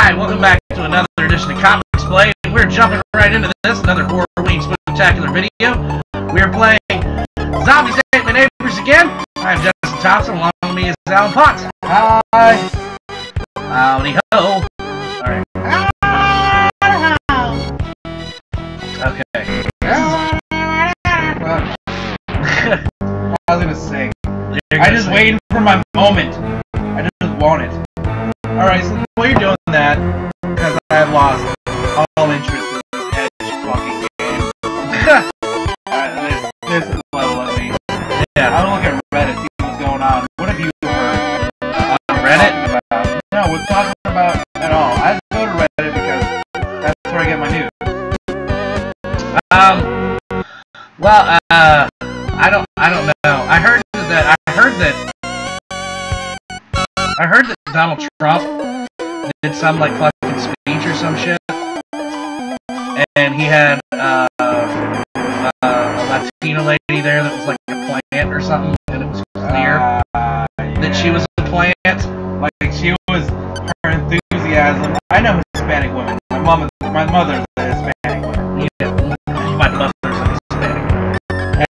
Alright, welcome back to another edition of Comic Display. We're jumping right into this, another Horrorween Spooktacular video. We're playing Zombies Ate My Neighbors again. I'm Justin Thompson, along with me is Alan Ponce. Hi! Howdy ho! Alright. Okay. I was gonna sing. I just waiting for my moment. I just want it. Alright, so while you're doing that, because I've lost all interest in this edge fucking game. This is level of me. Yeah, I'm gonna look at Reddit, see what's going on. What have you heard on Reddit? About? No, we're talking about at all. I go to Reddit because that's where I get my news. Well, I don't know. I heard that Donald Trump did some like fucking speech or some shit, and he had a Latino lady there that was like a plant or something, and it was clear that she was a plant. Like she was her enthusiasm. I know Hispanic women. My mother's a Hispanic woman. Yeah, my mother's a Hispanic woman.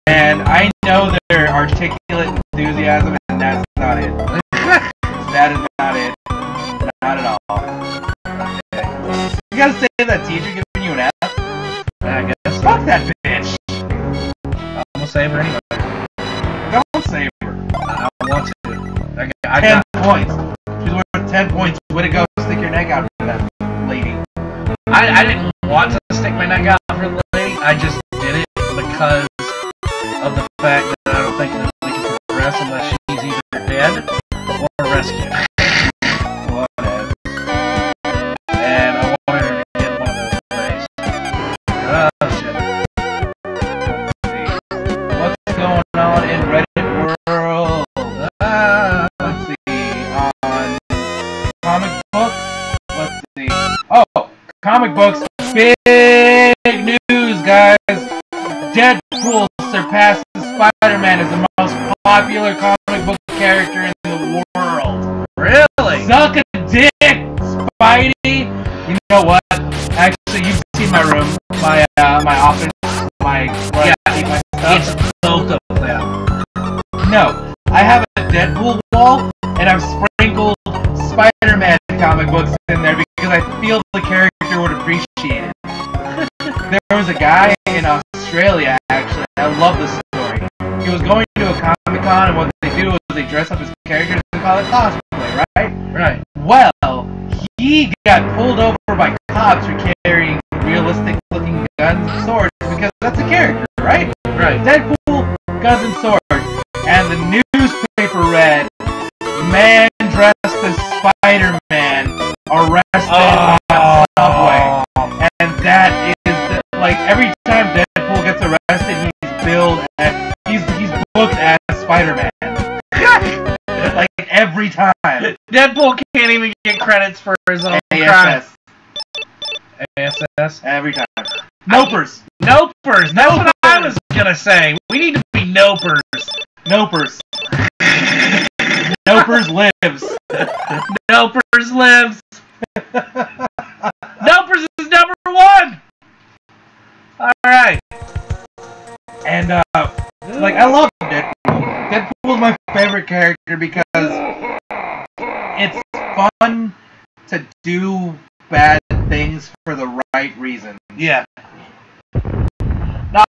And I know their articulate enthusiasm, and that's not it. That is not it. Not at all. Okay. You gotta say that teacher giving you an F? I guess. Fuck that bitch! I'm gonna save her anyway. Don't save her. I want to. I 10 points. She's worth 10 points. Way to go, stick your neck out for that lady. I didn't want to stick my neck out for the lady. I just did it because of the fact that I don't think that we can progress unless she's either dead or rescued. Whatever. And I wanted her to get one of those ways. Oh shit. Let's see. What's going on in Reddit world? Let's see. On comic books? Let's see. Oh! Comic books. Big news, guys! Deadpool surpasses Spider-Man as the most popular comic book character in the world. Really? Suck a dick, Spidey! You know what? Actually, you've seen my room, my office, where I keep my stuff. It's both of them. No, I have a Deadpool wall, and I've sprinkled Spider-Man comic books in there because I feel the character would appreciate it. There was a guy in Australia, actually, I love this story. He was going to a Comic-Con, and what they do is they dress up as characters and call it cosplay, right? Right. Well, he got pulled over by cops for carrying realistic-looking guns and swords because that's a character, right? Right. Deadpool, guns and swords. And the newspaper read, "Man dressed as Spider-Man arrested on subway." And that is, like, every time Deadpool gets arrested, he's billed as, he's booked as Spider-Man. Like, every time. Deadpool can't even get credits for his own crime. ASS? Every time. Nopers! Nopers! That's what I was gonna say. We need to be Nopers. Nopers. Nopers lives. Nopers lives. Nopers is number one! Alright. And, like, I love Deadpool. Deadpool's my favorite character because it's fun to do bad things for the right reasons. Yeah. No,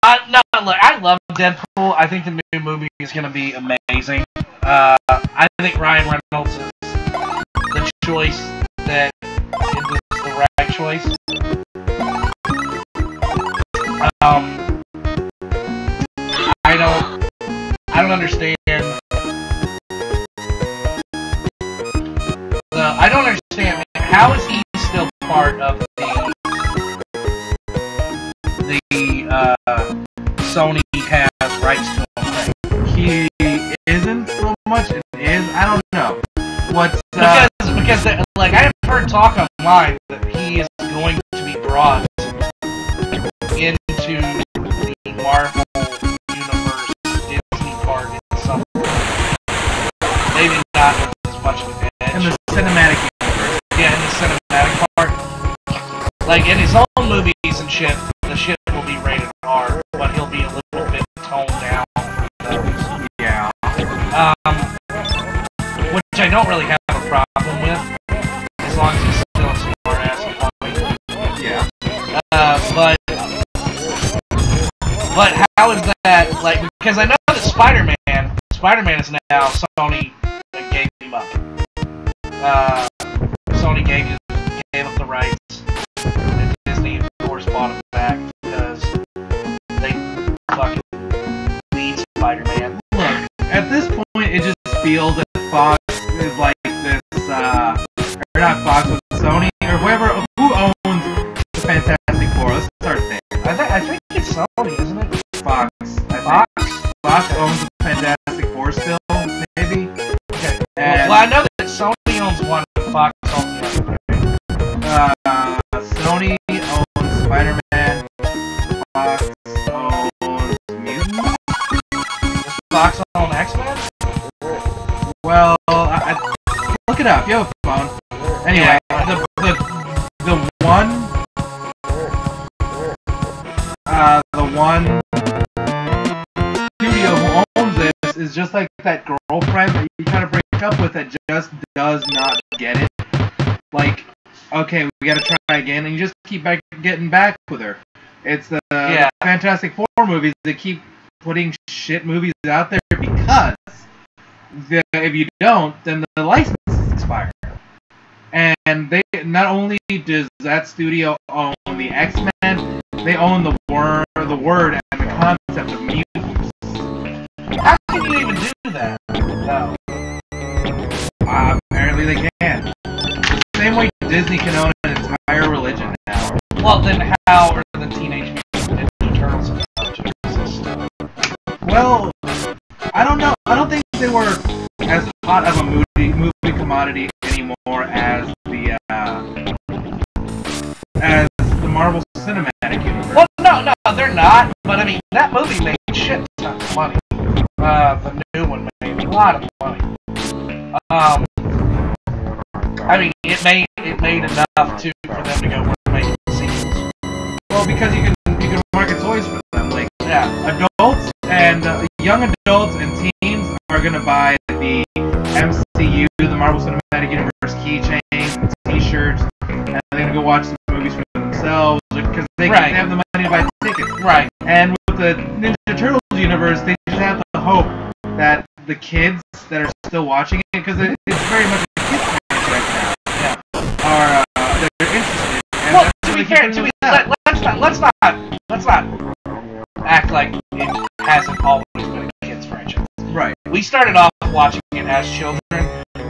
look, I love Deadpool. I think the new movie is going to be amazing. I think Ryan Reynolds is the choice that is the right choice. I don't understand. I don't understand how is he still part of the Sony has rights to him. He isn't so much. It is. I don't know. What's because like I've heard talk online that he is going to be brought into the Marvel Universe Disney part in some way. Maybe not as much of an edge. in the cinematic universe. Yeah, in the cinematic part. like in his own movies and shit, the shit will be rated R, but he'll be a little bit toned down for those. Yeah. Which I don't really have a problem with, as long as he's still a smart ass and funny. Yeah. But how is that, like, because I know that Spider-Man is now Sony gave him up. Sony gave up the rights, and Disney, of course, bought him back because they fucking need Spider-Man. Look, at this point, it just feels that Fox is like this, or not Fox, but Sony, or whoever, who owns the Fantastic Four. Let's start there. I think it's Sony, isn't it? Fox. Fox? Fox owns the Fantastic Four still, maybe? Okay. And, well, I know that Sony owns one, and Fox owns the other. Sony owns Spider-Man, Fox owns Mutants? Does Fox own X-Men? Well, look it up, you have a phone. Anyway, the one studio who owns this is just like that girlfriend that you kind of break up with that just does not get it. Like, okay, we gotta try again, and you just keep getting back with her. It's the Fantastic Four movies that keep putting shit movies out there because if you don't, then the licenses expire. And they not only does that studio own the X-Men, they own the word and the concept of mutants. How can you even do that? No. Apparently they can. Same way Disney can own an entire religion now. Well, then how are the Teenage Mutant Ninja Turtles supposed to exist? Well, I don't know. I don't think they were as hot of a movie commodity anymore as the Marvel Cinematic Universe. Well, no, they're not. But I mean, that movie made shit tons of money. The new one made a lot of money. I mean, it made enough for them to go make sequels. Well, because you can market toys for them. Like, yeah, adults and young adults and teens are gonna buy the MCU, the Marvel Cinematic Universe keychains, T-shirts, and they're gonna go watch the movies for themselves because they have the money to buy tickets. Right. And with the Ninja Turtles universe, they just have the hope that the kids that are still watching it, because it's very much a kids franchise now. Yeah. Are they're interested. And well, to be fair, let's not act like it hasn't always been a kids franchise. Right. We started off watching it as children.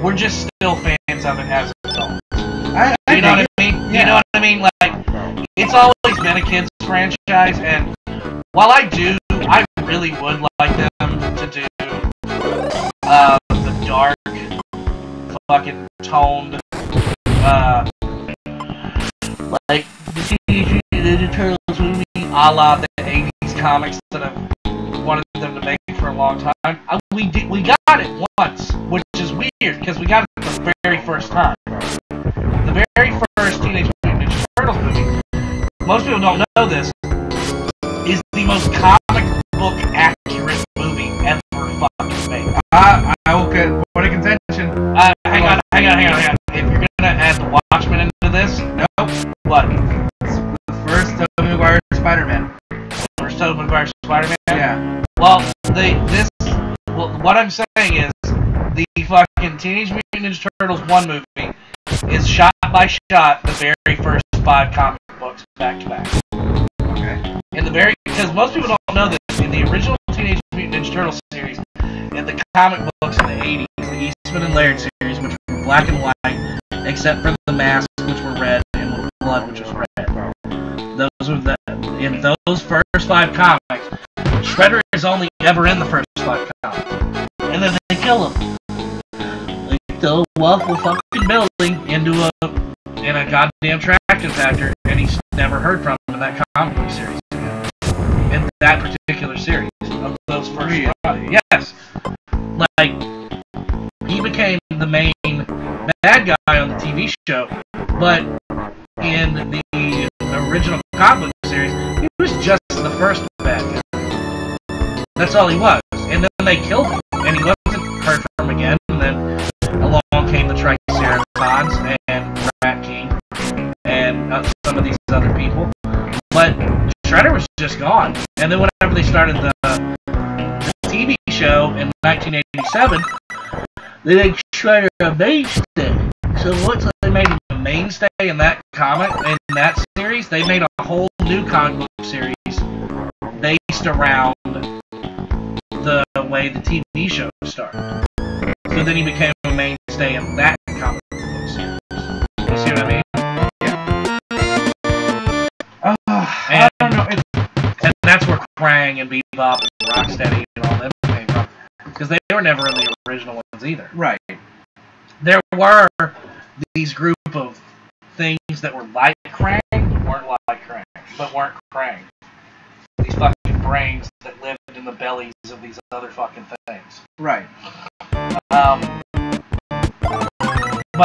We're just still fans of it as adults. You know what I mean? Yeah. You know what I mean? Like, it's always been a kids franchise, and while I really would like them to do the dark, fucking toned, like the Teenage Mutant Ninja Turtles movie, a la the 80s comics that I've wanted them to make for a long time. We got it once, which is weird because we got it the very first time. The very first Teenage Mutant Ninja Turtles movie, most people don't know this, is the most comic book accurate movie ever fucking made. I will get point of contention. Hang on. If you're gonna add the Watchmen into this, nope. What? It's the first Tobey Maguire Spider-Man. First Tobey Maguire Spider-Man? Yeah. Well, what I'm saying is, the fucking Teenage Mutant Ninja Turtles 1 movie is shot by shot the very first 5 comic books back to back. Okay. Because most people don't know this, in the original Teenage Mutant Ninja Turtles series, in the comic books in the 80s, the Eastman and Laird series, which were black and white, except for the masks, which were red, and blood, which was red. In those first 5 comics, Shredder is only ever in the first 5 comics. And then they kill him. They throw a waffle fucking building in a goddamn tractor factor, and he's never heard from him in that comic book series. In that particular series of those first yes. Like, he became the main bad guy on the TV show, but in the original comic book series, he was just the first bad guy. That's all he was. And then they killed him, and he wasn't heard from again. And then along came the Triceratons and Rat King and some of these other people. But Shredder was just gone. And then whenever they started the TV show in 1987, they made Shredder a mainstay. So once they made him a mainstay in that comic, in that series, they made a whole new comic book series based around the way the TV show started. So then he became a mainstay in that comic book series. You see what I mean? Yeah. I don't know. And that's where Krang and Bebop and Rocksteady and all them came from. Because they were never in the original ones either. Right. There were these group of things that were like Krang, but weren't like Krang. But weren't Krang. These fucking brains that lived in the bellies of these other fucking things. Right. But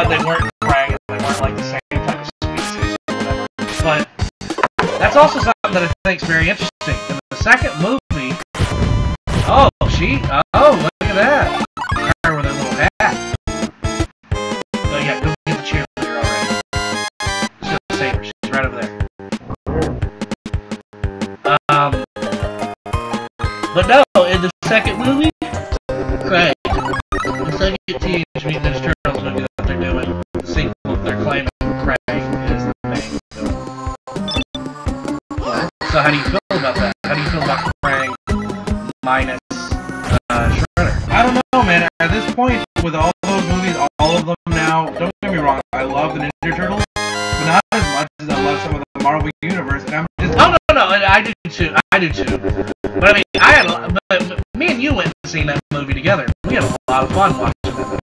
they weren't Krang, and they weren't like the same type of species or whatever. But that's also something that I think is very interesting. In the second movie, oh, look at that. Her with her little hat. Oh yeah, go get the cheerleader already. Just gonna save her, she's right over there. But no, in the second movie, Krang. The second Teenage Mutant Ninja Turtles movie that they're doing, the sequel, they're claiming Krang is the main villain. So how do you feel about that? How do you feel about Krang minus Shredder? I don't know, man. At this point, with all those movies, all of them now, don't get me wrong, I love the Ninja Turtles, but not as much as I love some of the Marvel Universe, and I'm just... Oh, no, I do too. But I mean, but me and you went and seen that movie together. We had a lot of fun watching that movie.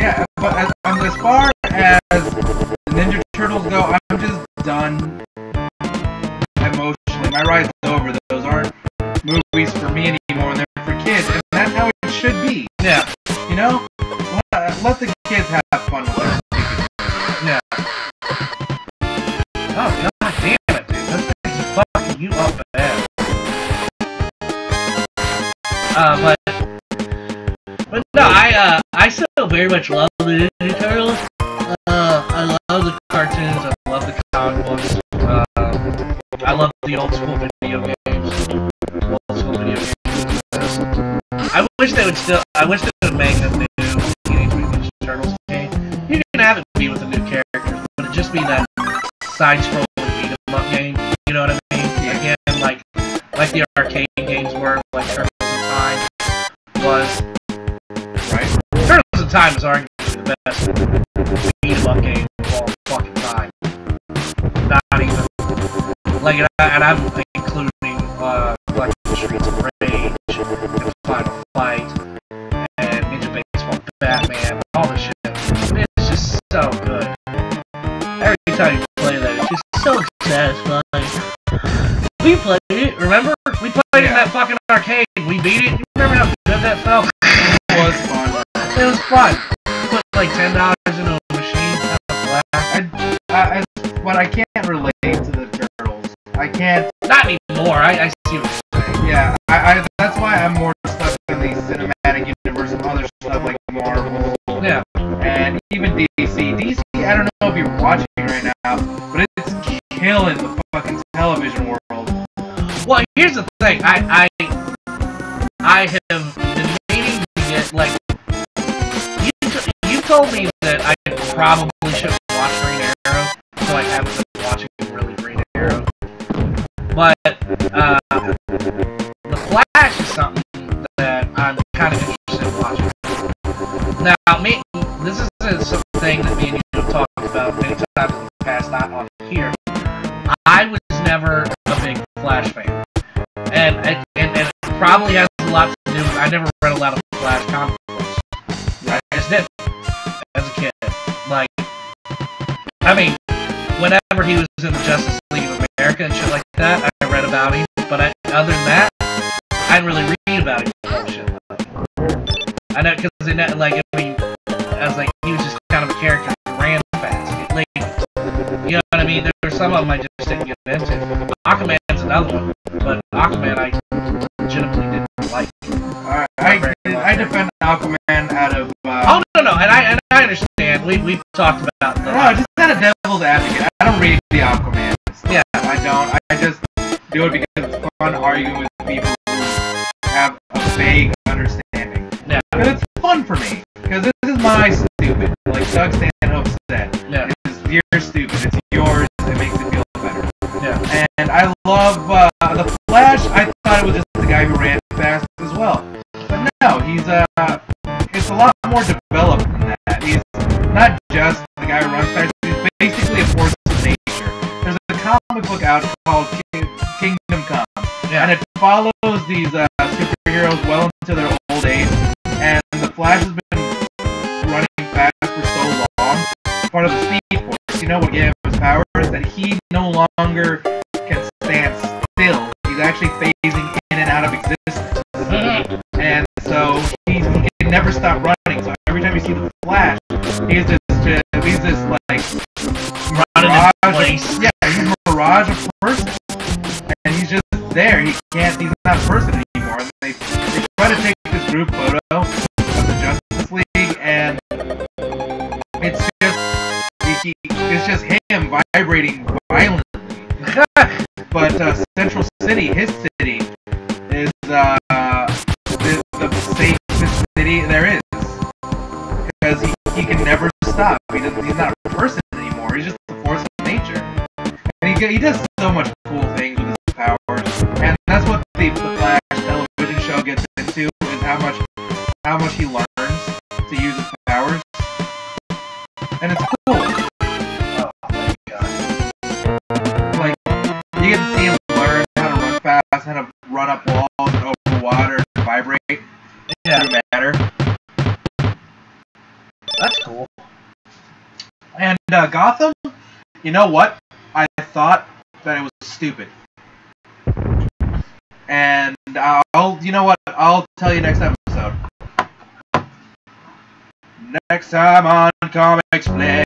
Yeah, but as far as the Ninja Turtles go, I'm just done emotionally. My ride's over. Those aren't movies for me anymore, and they're for kids, and that's how it should be. Yeah. You know? Let the kids have fun with it. Yeah. Oh, god damn it, dude. This thing's fucking you up bad. But no, I still very much love the Ninja Turtles. I love the cartoons, I love the comic books. I love the old school video games. I wish they would make a new Teenage Mutant Ninja Turtles game. You can have it be with the new characters, but it'd just be that side-scrolling beat-em-up game. You know what I mean? Again, like the arcade games were, like Turtles in Time was. Right? Turtles in Time is arguably the best beat-em-up game of all fucking time. Not even. Like, and I'm including, like, Streets of Rage, and Final Fight, and Ninja Baseball, Batman, all this shit. It's just so good. Every time you play that, it's just so satisfying. We played it, remember? We played it in that fucking arcade. We beat it. You remember how good that felt? It was fun. It was fun. Put like $10 into a machine. But I can't relate to the Turtles. I can't. Not anymore. I see what you're saying. Yeah, that's why I'm more stuck in the cinematic universe and other stuff like Marvel. Yeah. And even DC. DC, I don't know if you're watching right now, but it's killing the fucking television world. Well, here's the thing. I have been meaning to get, like, you told me that I probably shouldn't watch Green Arrow, so I haven't been watching really Green Arrow. But The Flash is something that I'm kind of interested in watching. Now, this is something that me and you have talked about many times in the past, not on here. I was never a big Flash fan. And it probably has a lot to do with, I never read a lot of Flash comic books. I just didn't. As a kid. Like, I mean, whenever he was in the Justice League of America and shit like that, I read about him. But other than that, I didn't really read about him and shit. I know, because, like, I mean, I was like, he was just kind of a character that ran fast. Like, you know what I mean? There there's some of them I just didn't get into. Aquaman's another one, but Aquaman I legitimately didn't like. I defend Aquaman out of. Oh no, and I understand. We've talked about. No, just out of devil's advocate. I don't read the Aquaman stuff. Yeah, I don't. I just do it because it's fun arguing with people who have a vague understanding. Yeah. Because it's fun for me. Because this is my stupid. Like Doug Stanhope said. Yeah. It's your stupid. It's yours. It makes it feel better. Yeah. And I love the Flash. I thought it was just the guy who ran fast as well. But no, he's it's a lot more developed than that. He's not just the guy who runs fast. He's basically a force of nature. There's a comic book out called Kingdom Come. Yeah. And it follows these superheroes well into their old age. And the Flash has been running fast for so long. Part of the Speed Force. You know what gave him his powers? That he no longer can stand still. He's actually phasing in and out of existence. And so he can never stop running. So every time you see the Flash, he's this like Running in place. Yeah, he's a mirage of person. And he's just there. He's not a person anymore. And they try to take this group photo of the Justice League, and it's just him vibrating violently. But Central City, his city, is the safest city there is. Because he can never stop. He's not a person anymore. He's just a force of nature. And he does so much cool things with his powers. And that's what the Flash television show gets into, is how much he learns to use his powers. And it's cool. Oh my god. Like, you get to see him learn how to run fast, how to run up walls and over water and vibrate through matter. That's cool. And Gotham, you know what? I thought that it was stupid. And you know what? I'll tell you next episode. Next time on Comics Play.